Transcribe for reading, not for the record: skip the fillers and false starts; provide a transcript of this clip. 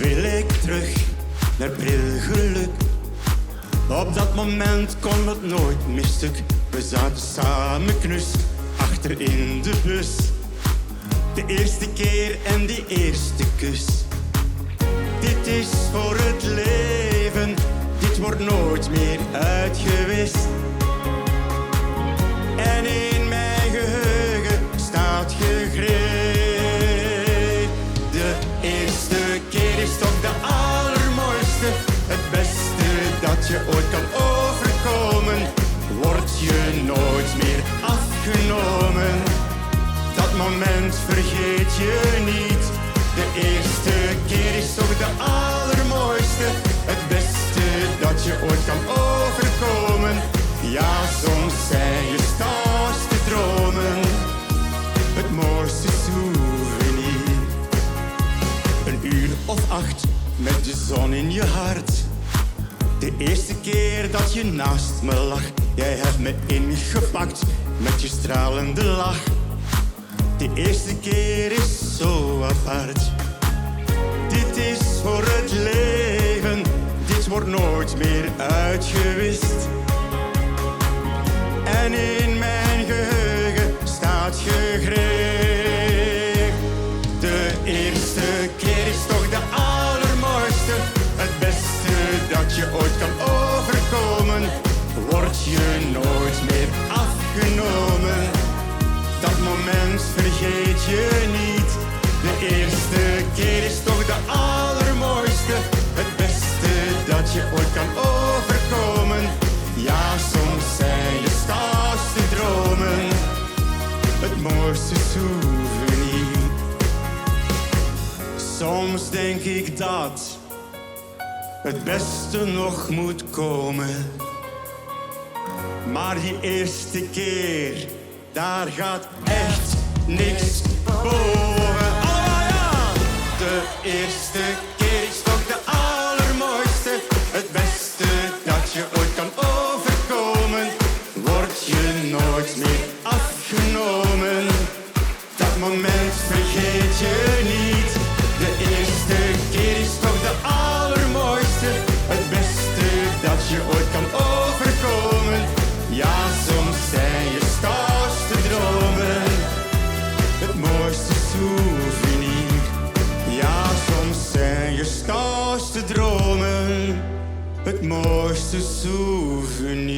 wil ik terug naar brilgeluk. Op dat moment kon het nooit meer stuk. We zaten samen knus achter in de bus. De eerste keer en die eerste kus. Dit is voor het leven, dit wordt nooit meer uitgewist. En in mijn geheugen staat gegrift. De eerste keer is toch de allermooiste. Het beste dat je ooit kan overkomen. Word je nooit meer afgenomen. Dat moment vergeet je niet. De eerste keer is toch de allermooiste. Het beste dat je ooit kan overkomen. Ja, soms zijn je stoutste dromen het mooiste souvenir. Een uur of 8 met de zon in je hart. De eerste keer dat je naast me lag. Jij hebt me ingepakt met je stralende lach. De eerste keer is zo apart. Dit is voor het leven, dit wordt nooit meer uitgewist. En in mijn geheugen staat gegrift. De eerste keer is toch de allermooiste. Het beste dat je ooit kan overkomen. Word je nooit meer afgenomen. Dat moment vergeet je niet. De eerste keer is toch de allermooiste. Het beste dat je ooit kan overkomen. Ja, soms zijn je stoutste dromen het mooiste souvenir. Soms denk ik dat het beste nog moet komen. Maar die eerste keer, daar gaat echt niks boven. Oh ja! De eerste keer is toch de allermooiste. Het beste dat je ooit kan overkomen. Word je nooit meer afgenomen. Dat moment vergeet je niet. De eerste keer is toch de allermooiste. Het beste dat je ooit kan overkomen. Ja, soms zijn je stoutste dromen het mooiste souvenir. Ja, soms zijn je stoutste dromen het mooiste souvenir.